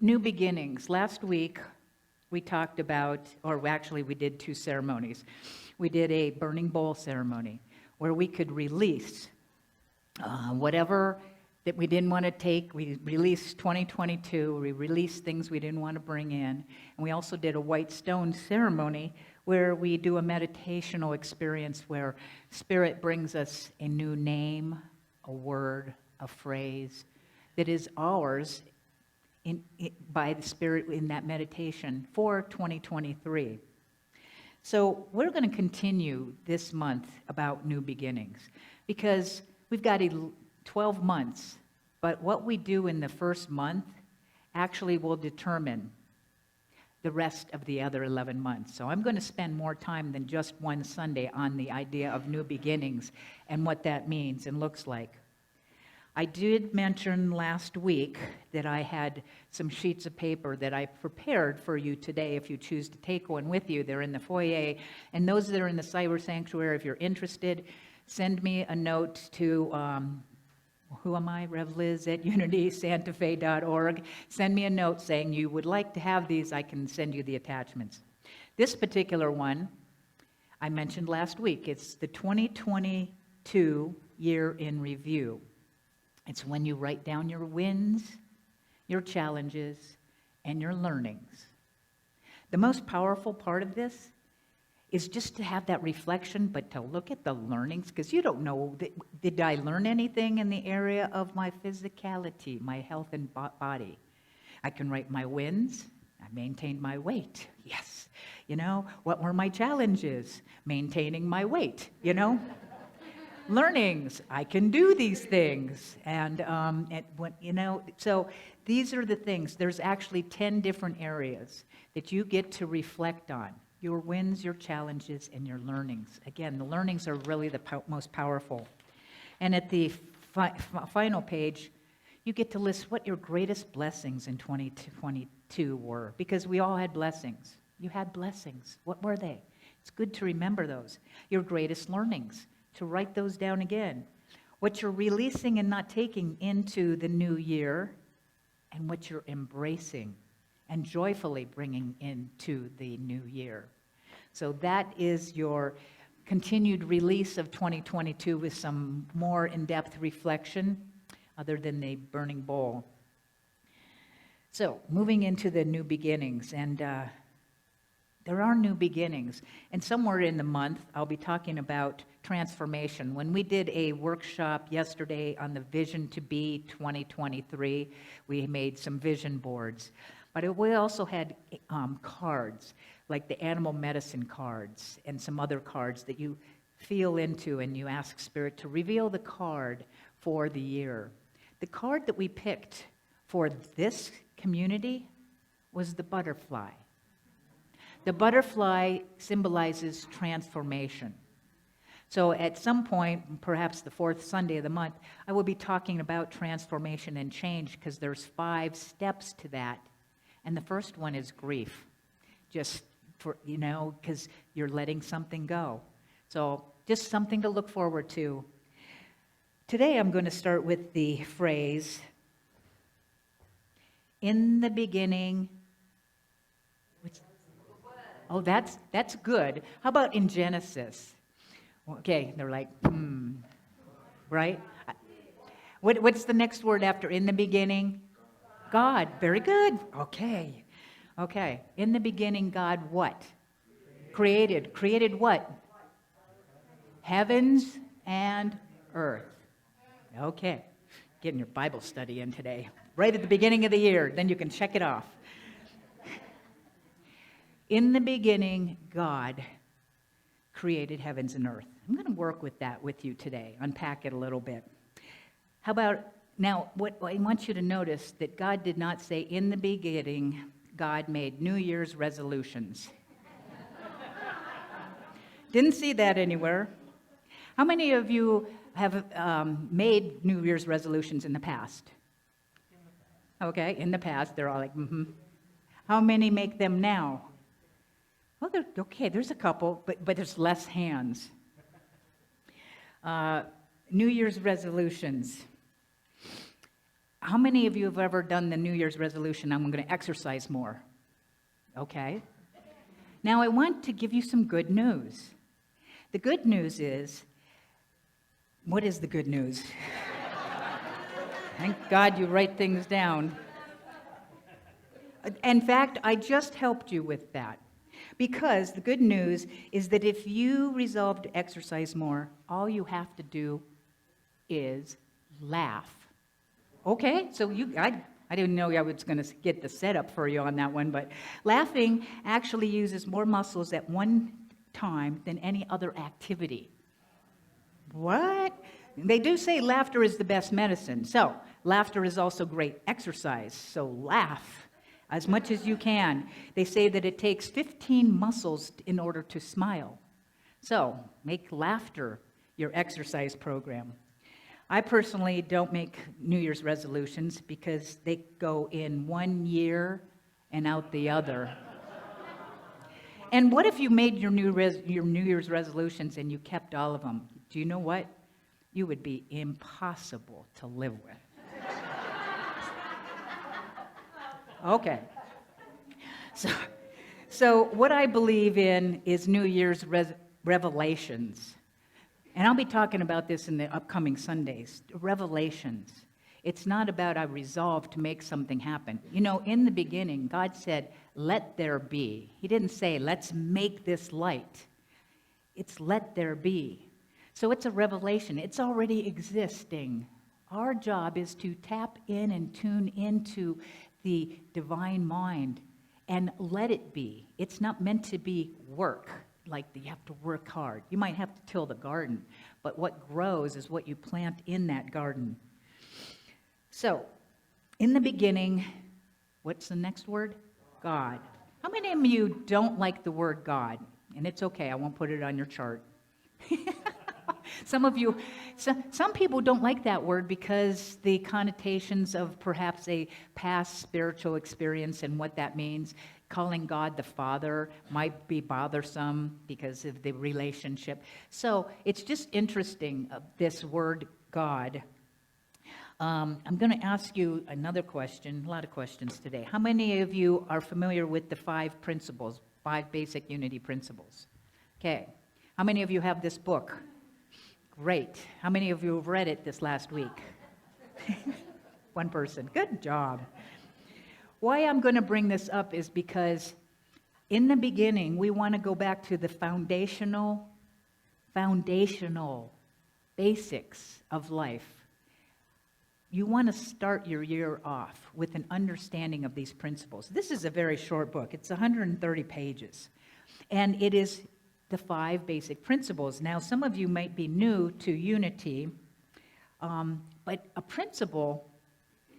New beginnings. Last week, we talked about, or actually we did two ceremonies. We did a burning bowl ceremony where we could release whatever that we didn't want to take. We released 2022. We released things we didn't want to bring in. And we also did a white stone ceremony where we do a meditational experience where Spirit brings us a new name, a word, a phrase that is ours by the Spirit in that meditation for 2023. So we're going to continue this month about new beginnings because we've got 12 months, but what we do in the first month actually will determine the rest of the other 11 months. So I'm going to spend more time than just one Sunday on the idea of new beginnings and what that means and looks like. I did mention last week that I had some sheets of paper that I prepared for you today. If you choose to take one with you, they're in the foyer. And those that are in the cyber sanctuary, if you're interested, send me a note to, who am I? revliz@unitysantafe.org. Send me a note saying you would like to have these. I can send you the attachments. This particular one I mentioned last week. It's the 2022 year in review. It's when you write down your wins, your challenges, and your learnings. The most powerful part of this is just to have that reflection, but to look at the learnings, because you don't know, did I learn anything in the area of my physicality, my health and body? I can write my wins. I maintained my weight. Yes. What were my challenges? Maintaining my weight, Learnings, I can do these things. So these are the things. There's actually 10 different areas that you get to reflect on. Your wins, your challenges, and your learnings. Again, the learnings are really the most powerful. And at the final page, you get to list what your greatest blessings in 2022 were, because we all had blessings. You had blessings. What were they? It's good to remember those. Your greatest learnings, to write those down again. What you're releasing and not taking into the new year, and what you're embracing and joyfully bringing into the new year. So that is your continued release of 2022 with some more in-depth reflection other than the burning bowl. So moving into the new beginnings, and there are new beginnings. And somewhere in the month, I'll be talking about transformation. When we did a workshop yesterday on the Vision to Be 2023, we made some vision boards. But we also had cards, like the animal medicine cards and some other cards that you feel into and you ask Spirit to reveal the card for the year. The card that we picked for this community was the butterfly. The butterfly symbolizes transformation. So at some point, perhaps the fourth Sunday of the month, I will be talking about transformation and change because there's 5 steps to that. And the first one is grief, just for, because you're letting something go. So just something to look forward to. Today I'm going to start with the phrase, in the beginning. Oh, that's good. How about in Genesis? Okay, they're like, right? What's the next word after in the beginning? God. Very good. Okay. In the beginning, God what? Created. Created what? Heavens and earth. Okay. Getting your Bible study in today. Right at the beginning of the year. Then you can check it off. In the beginning, God created heavens and earth. I'm going to work with that with you today. Unpack it a little bit. How about now, what I want you to notice that God did not say, in the beginning, God made New Year's resolutions. Didn't see that anywhere. How many of you have made New Year's resolutions in the past? Okay, in the past, they're all like, How many make them now? Well, there's a couple, but there's less hands. New Year's resolutions. How many of you have ever done the New Year's resolution, I'm going to exercise more? Okay. Now I want to give you some good news. The good news is, what is the good news? Thank God you write things down. In fact, I just helped you with that. Because the good news is that if you resolve to exercise more, all you have to do is laugh. Okay? So I didn't know I was going to get the setup for you on that one, but laughing actually uses more muscles at one time than any other activity. What? They do say laughter is the best medicine. So, laughter is also great exercise. So, laugh as much as you can. They say that it takes 15 muscles in order to smile. So, make laughter your exercise program. I personally don't make New Year's resolutions because they go in one year and out the other. And what if you made your New Year's resolutions and you kept all of them? Do you know what? You would be impossible to live with. Okay. So what I believe in is New Year's revelations. And I'll be talking about this in the upcoming Sundays. Revelations. It's not about I resolve to make something happen. You know, in the beginning, God said, let there be. He didn't say, let's make this light. It's let there be. So it's a revelation. It's already existing. Our job is to tap in and tune into the divine mind and let it be. It's not meant to be work, like you have to work hard. You might have to till the garden, but what grows is what you plant in that garden. So, in the beginning, what's the next word? God. How many of you don't like the word God? And it's okay, I won't put it on your chart. Some people don't like that word because the connotations of perhaps a past spiritual experience and what that means. Calling God the Father might be bothersome because of the relationship. So it's just interesting, this word God. I'm going to ask you another question, a lot of questions today. How many of you are familiar with the 5 principles, 5 basic unity principles? Okay. How many of you have this book? Great. How many of you have read it this last week? One person. Good job. Why I'm going to bring this up is because in the beginning, we want to go back to the foundational basics of life. You want to start your year off with an understanding of these principles. This is a very short book. It's 130 pages. And it is the 5 basic principles. Now, some of you might be new to unity, but a principle,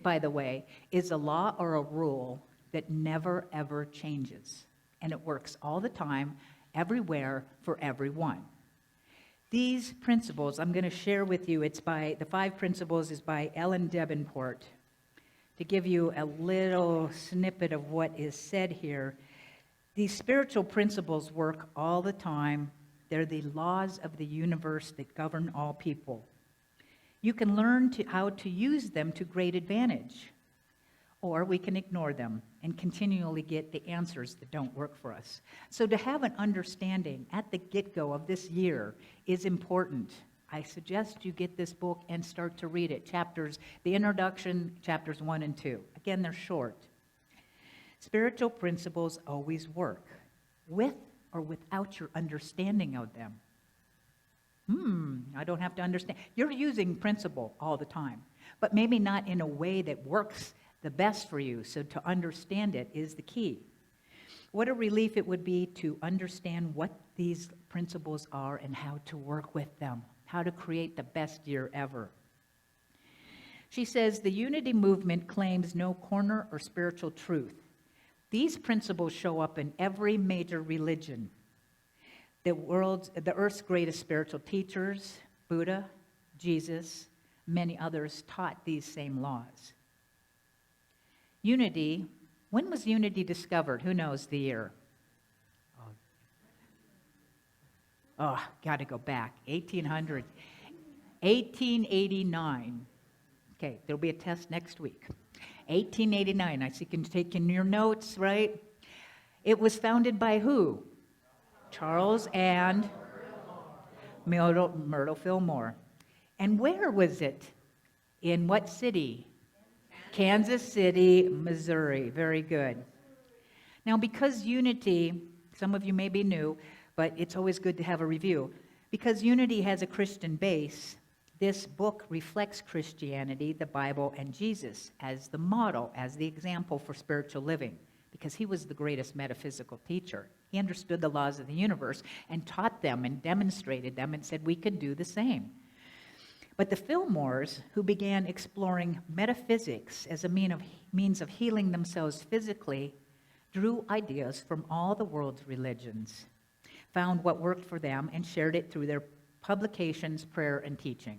by the way, is a law or a rule that never, ever changes. And it works all the time, everywhere, for everyone. These principles I'm going to share with you, the 5 principles is by Ellen Davenport. To give you a little snippet of what is said here, these spiritual principles work all the time. They're the laws of the universe that govern all people. You can learn how to use them to great advantage, or we can ignore them and continually get the answers that don't work for us. So to have an understanding at the get-go of this year is important. I suggest you get this book and start to read it. The introduction, chapters 1 and 2. Again, they're short. Spiritual principles always work, with or without your understanding of them. I don't have to understand. You're using principle all the time, but maybe not in a way that works the best for you. So to understand it is the key. What a relief it would be to understand what these principles are and how to work with them, how to create the best year ever. She says, the unity movement claims no corner or spiritual truth. These principles show up in every major religion. The earth's greatest spiritual teachers, Buddha, Jesus, many others taught these same laws. Unity, when was unity discovered? Who knows the year? Got to go back. 1889. Okay, there'll be a test next week. 1889, I see you can take in your notes, right? It was founded by who? Charles and Myrtle Fillmore. And where was it? In what city? Kansas City, Missouri. Very good. Now, because unity, some of you may be new, but it's always good to have a review. Because unity has a Christian base, this book reflects Christianity, the Bible, and Jesus as the model, as the example for spiritual living, because he was the greatest metaphysical teacher. He understood the laws of the universe and taught them and demonstrated them and said we could do the same. But the Fillmores, who began exploring metaphysics as a means of healing themselves physically, drew ideas from all the world's religions, found what worked for them, and shared it through their publications, prayer, and teaching.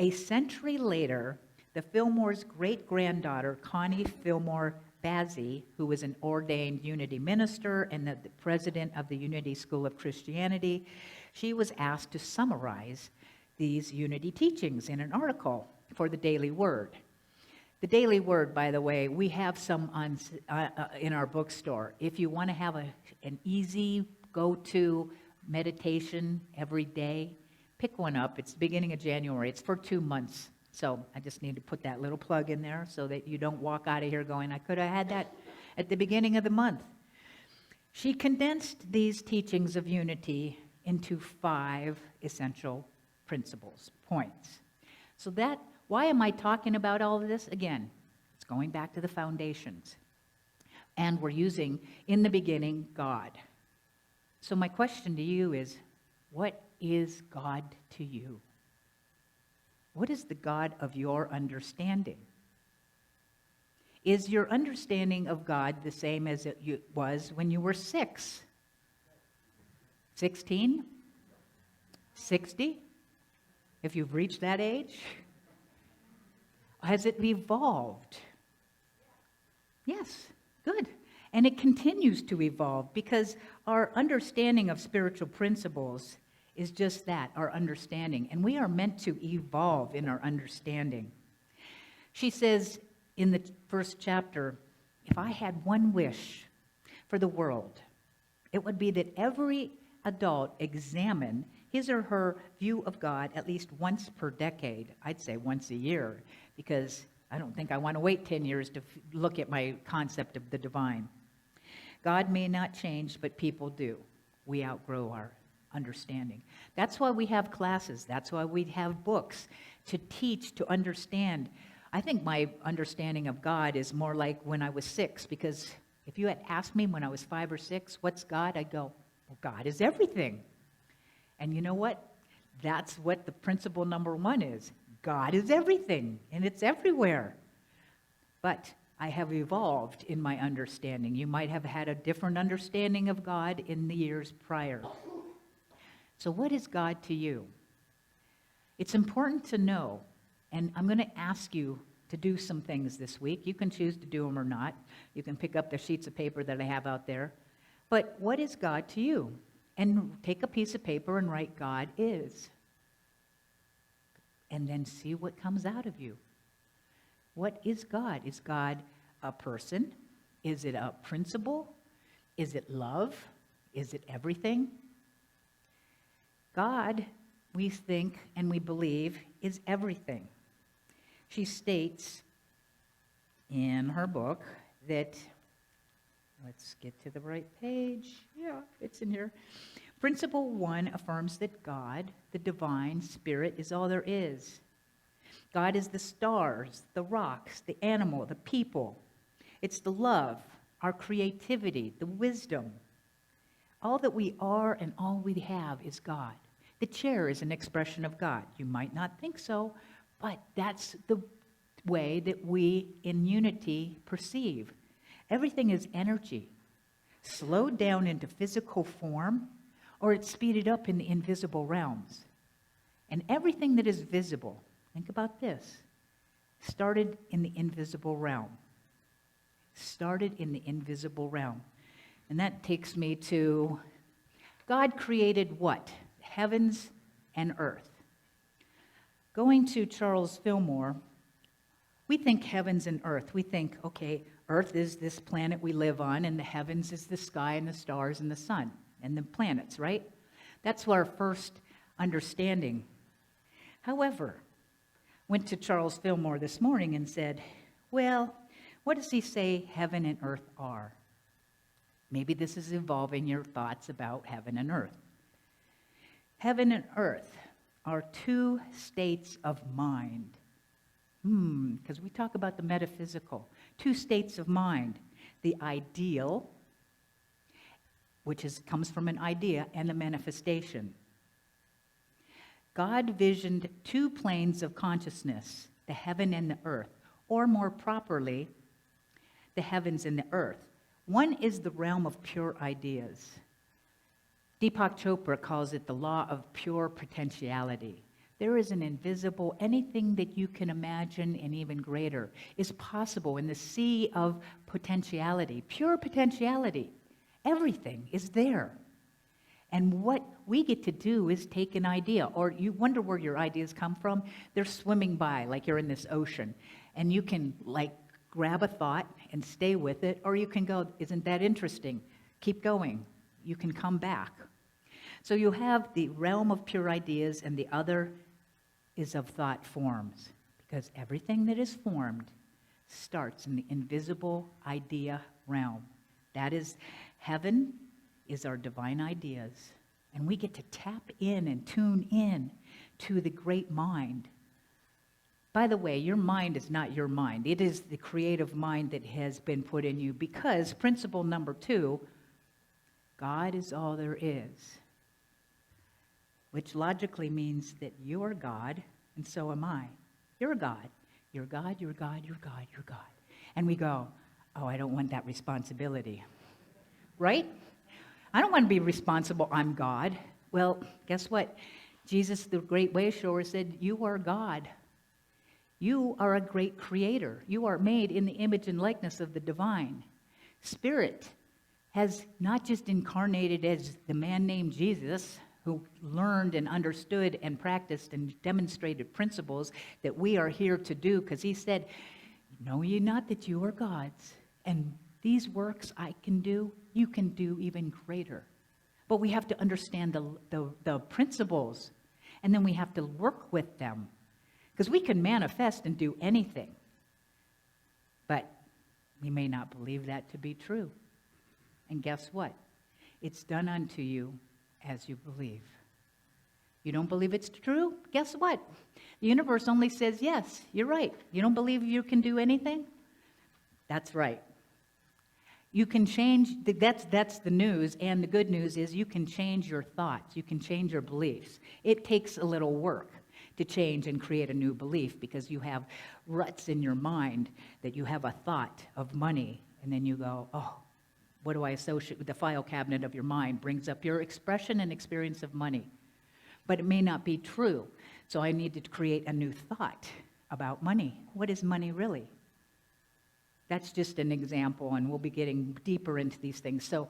A century later, the Fillmores' great-granddaughter, Connie Fillmore Bazzi, who was an ordained Unity minister and the president of the Unity School of Christianity, she was asked to summarize these Unity teachings in an article for the Daily Word. The Daily Word, by the way, we have some in our bookstore. If you want to have an easy go-to meditation every day, pick one up. It's the beginning of January. It's for 2 months. So I just need to put that little plug in there so that you don't walk out of here going, I could have had that at the beginning of the month. She condensed these teachings of unity into 5 essential principles, points. So why am I talking about all of this? Again, it's going back to the foundations. And we're using, in the beginning, God. So my question to you is, what is God to you? What is the God of your understanding? Is your understanding of God the same as it was when you were 6? 16? 60? If you've reached that age? Has it evolved? Yes, good. And it continues to evolve because our understanding of spiritual principles is just that, our understanding. And we are meant to evolve in our understanding. She says in the first chapter, if I had one wish for the world, it would be that every adult examine his or her view of God at least once per decade. I'd say once a year, because I don't think I want to wait 10 years to look at my concept of the divine. God may not change, but people do. We outgrow our understanding. That's why we have classes. That's why we have books to teach, to understand. I think my understanding of God is more like when I was 6, because if you had asked me when I was 5 or 6, what's God? I'd go, well, God is everything. And you know what? That's what the principle number 1 is. God is everything, and it's everywhere. But I have evolved in my understanding. You might have had a different understanding of God in the years prior. So what is God to you? It's important to know, and I'm going to ask you to do some things this week. You can choose to do them or not. You can pick up the sheets of paper that I have out there. But what is God to you? And take a piece of paper and write God is. And then see what comes out of you. What is God? Is God a person? Is it a principle? Is it love? Is it everything? God, we think and we believe, is everything. She states in her book that, let's get to the right page. Yeah, it's in here. Principle 1 affirms that God, the divine spirit, is all there is. God is the stars, the rocks, the animal, the people. It's the love, our creativity, the wisdom. All that we are and all we have is God. The chair is an expression of God. You might not think so, but that's the way that we in unity perceive. Everything is energy, slowed down into physical form, or it's speeded up in the invisible realms. And everything that is visible, think about this, started in the invisible realm. Started in the invisible realm. And that takes me to, God created what? Heavens and earth. Going to Charles Fillmore, we think heavens and earth. We think, okay, earth is this planet we live on, and the heavens is the sky and the stars and the sun and the planets, right? That's our first understanding. However, went to Charles Fillmore this morning and said, well, what does he say heaven and earth are? Maybe this is evolving your thoughts about heaven and earth. Heaven and earth are two states of mind. Because we talk about the metaphysical. Two states of mind. The ideal, which comes from an idea, and the manifestation. God visioned two planes of consciousness, the heaven and the earth, or more properly, the heavens and the earth. One is the realm of pure ideas. Deepak Chopra calls it the law of pure potentiality. There is an invisible, anything that you can imagine and even greater is possible in the sea of potentiality, pure potentiality. Everything is there. And what we get to do is take an idea, or you wonder where your ideas come from. They're swimming by like you're in this ocean. And you can grab a thought and stay with it, or you can go, isn't that interesting? Keep going. You can come back. So you have the realm of pure ideas, and the other is of thought forms, because everything that is formed starts in the invisible idea realm. That is, heaven is our divine ideas, and we get to tap in and tune in to the great mind. By the way, your mind is not your mind. It is the creative mind that has been put in you, because principle number 2, God is all there is, which logically means that you are God, and so am I. You're God. You're God, you're God, you're God, you're God. And we go, oh, I don't want that responsibility. Right? I don't want to be responsible. I'm God. Well, guess what? Jesus, the great way shower, said, you are God. You are a great creator. You are made in the image and likeness of the divine. Spirit has not just incarnated as the man named Jesus, who learned and understood and practiced and demonstrated principles that we are here to do, because he said, know ye not that you are God's, and these works I can do, you can do even greater. But we have to understand the principles, and then we have to work with them, because we can manifest and do anything, but we may not believe that to be true. And guess what? It's done unto you as you believe. You don't believe it's true? Guess what? The universe only says, yes, you're right. You don't believe you can do anything? That's right. You can change, that's the news, and the good news is you can change your thoughts. You can change your beliefs. It takes a little work to change and create a new belief, because you have ruts in your mind that you have a thought of money, and then you go, oh, what do I associate with? The file cabinet of your mind brings up your expression and experience of money. But it may not be true. So I need to create a new thought about money. What is money really? That's just an example, and we'll be getting deeper into these things. So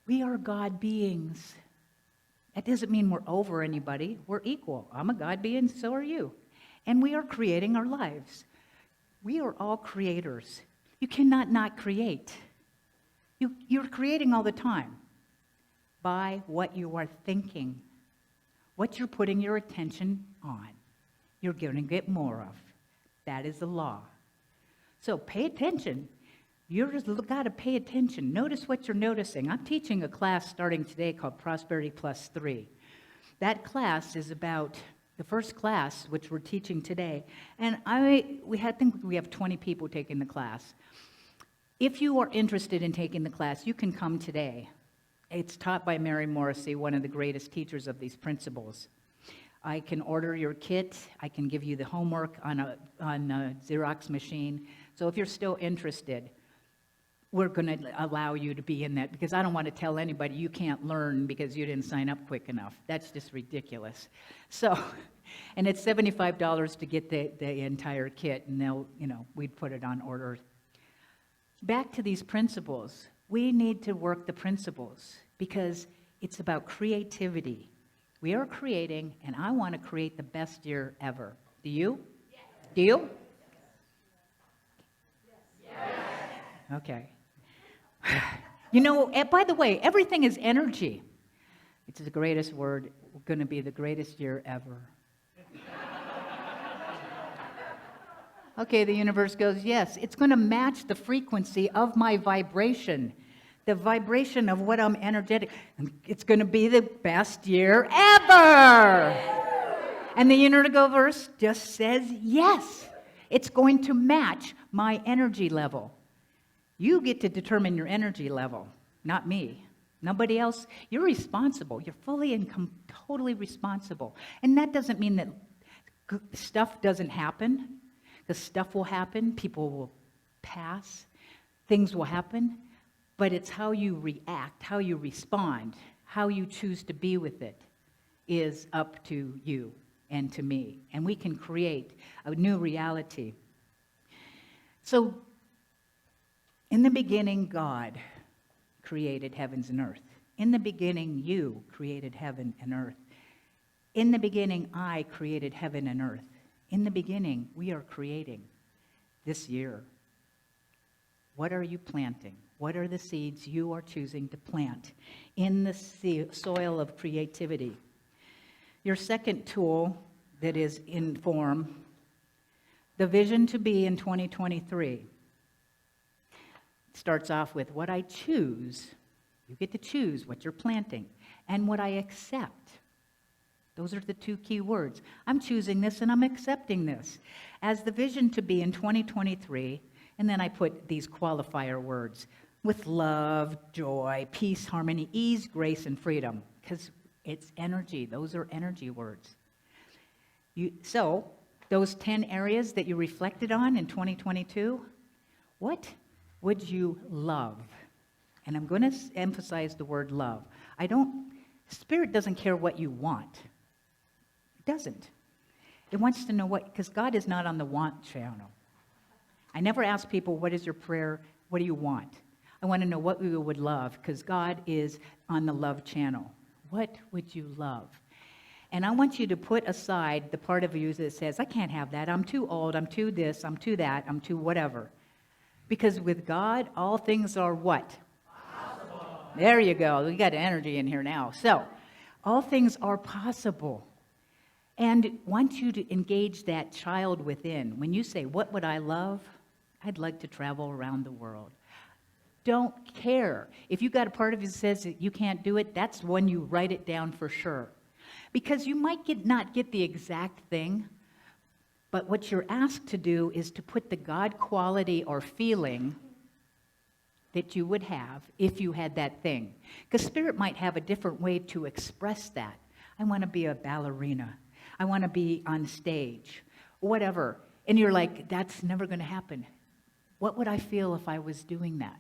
we are God beings. That doesn't mean we're over anybody. We're equal. I'm a God being, so are you. And we are creating our lives. We are all creators. You cannot not create. You're creating all the time by what you are thinking, what you're putting your attention on. You're going to get more of. That is the law. So pay attention. You've just got to pay attention. Notice what you're noticing. I'm teaching a class starting today called Prosperity Plus 3. That class is about the first class, which we're teaching today. And I think we have 20 people taking the class. If you are interested in taking the class, you can come today. It's taught by Mary Morrissey, one of the greatest teachers of these principles. I can order your kit. I can give you the homework on a Xerox machine. So if you're still interested, we're going to allow you to be in that, because I don't want to tell anybody you can't learn because you didn't sign up quick enough. That's just ridiculous. So, and it's $75 to get the entire kit, and we'd put it on order. Back to these principles. We need to work the principles because it's about creativity. We are creating, and I want to create the best year ever. Do you? Yes. Do you? Yes. Okay. You know, by the way, everything is energy. It's the greatest word, going to be the greatest year ever. Okay, the universe goes, yes, it's going to match the frequency of my vibration, the vibration of what I'm energetic. It's going to be the best year ever. And the universe just says, yes, it's going to match my energy level. You get to determine your energy level, not me. Nobody else. You're responsible. You're fully and totally responsible. And that doesn't mean that stuff doesn't happen. Because stuff will happen, people will pass, things will happen, but it's how you react, how you respond, how you choose to be with it is up to you and to me. And we can create a new reality. So, in the beginning, God created heavens and earth. In the beginning, you created heaven and earth. In the beginning, I created heaven and earth. In the beginning, we are creating this year. What are you planting? What are the seeds you are choosing to plant in the soil of creativity? Your second tool that is in form, the vision to be in 2023. Starts off with what I choose. You get to choose what you're planting, and what I accept. Those are the two key words. I'm choosing this and I'm accepting this as the vision to be in 2023. And then I put these qualifier words with love, joy, peace, harmony, ease, grace, and freedom. Because it's energy. Those are energy words. So those 10 areas that you reflected on in 2022, what would you love? And I'm going to emphasize the word love. Spirit doesn't care what you want. Doesn't. It wants to know what, because God is not on the want channel. I never ask people, what is your prayer? What do you want? I want to know what we would love, because God is on the love channel. What would you love? And I want you to put aside the part of you that says, I can't have that. I'm too old. I'm too this. I'm too that. I'm too whatever. Because with God, all things are what? Possible. There you go. We got energy in here now. So, all things are possible. And want you to engage that child within. When you say, what would I love? I'd like to travel around the world. Don't care. If you got a part of you that says that you can't do it, that's when you write it down for sure. Because you might not get the exact thing, but what you're asked to do is to put the God quality or feeling that you would have if you had that thing. Because Spirit might have a different way to express that. I want to be a ballerina. I want to be on stage, whatever. And you're like, that's never going to happen. What would I feel if I was doing that?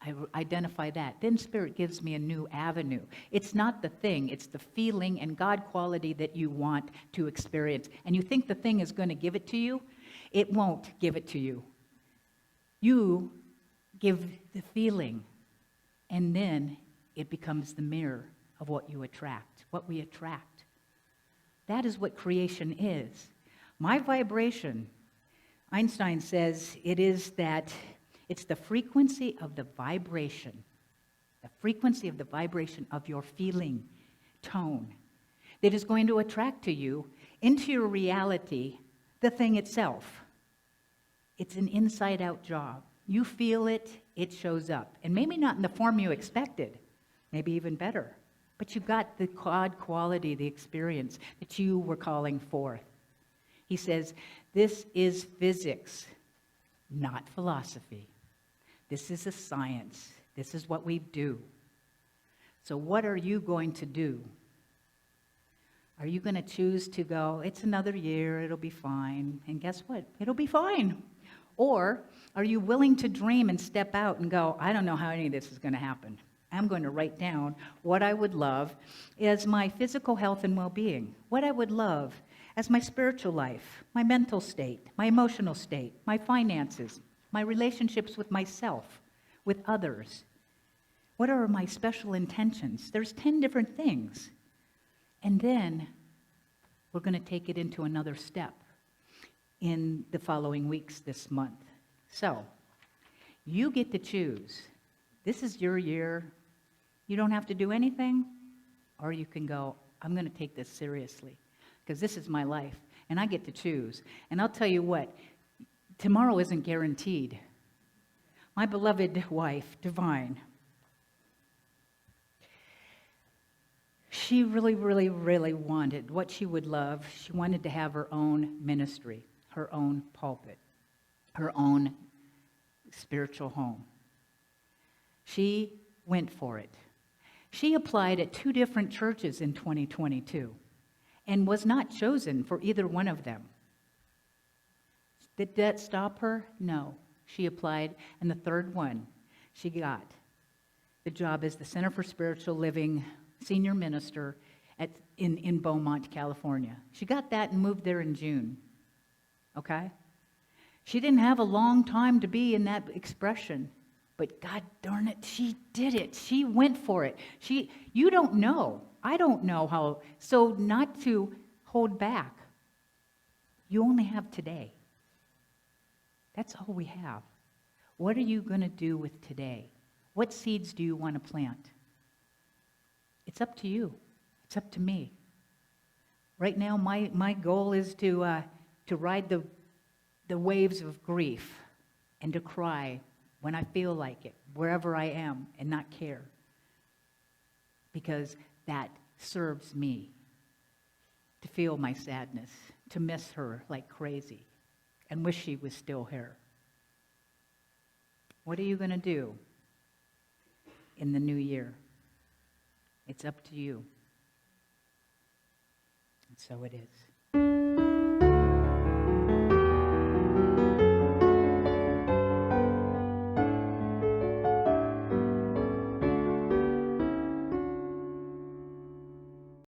I identify that. Then Spirit gives me a new avenue. It's not the thing, it's the feeling and God quality that you want to experience. And you think the thing is going to give it to you? It won't give it to you. You give the feeling, and then it becomes the mirror of what you attract, what we attract. That is what creation is. My vibration, Einstein says, it's the frequency of the vibration of your feeling tone that is going to attract to you into your reality the thing itself. It's an inside-out job. You feel it, it shows up. And maybe not in the form you expected, maybe even better. But you got the God quality, the experience that you were calling forth. He says, this is physics, not philosophy. This is a science. This is what we do. So what are you going to do? Are you going to choose to go, it's another year, it'll be fine. And guess what? It'll be fine. Or are you willing to dream and step out and go, I don't know how any of this is going to happen. I'm going to write down what I would love as my physical health and well-being, what I would love as my spiritual life, my mental state, my emotional state, my finances, my relationships with myself, with others. What are my special intentions? There's 10 different things. And then we're going to take it into another step in the following weeks this month. So, you get to choose. This is your year. You don't have to do anything, or you can go, I'm going to take this seriously, because this is my life, and I get to choose. And I'll tell you what, tomorrow isn't guaranteed. My beloved wife, Divine, she really, really, really wanted what she would love. She wanted to have her own ministry, her own pulpit, her own spiritual home. She went for it. She applied at 2 different churches in 2022 and was not chosen for either one of them. Did that stop her? No. She applied, and the third one she got. The job as the Center for Spiritual Living senior minister in Beaumont, California. She got that and moved there in June. Okay? She didn't have a long time to be in that expression, but God darn it, she did it. She went for it. You don't know. I don't know how. So not to hold back. You only have today. That's all we have. What are you going to do with today? What seeds do you want to plant? It's up to you. It's up to me. Right now, my goal is to ride the waves of grief and to cry when I feel like it, wherever I am, and not care. Because that serves me to feel my sadness, to miss her like crazy, and wish she was still here. What are you going to do in the new year? It's up to you. And so it is.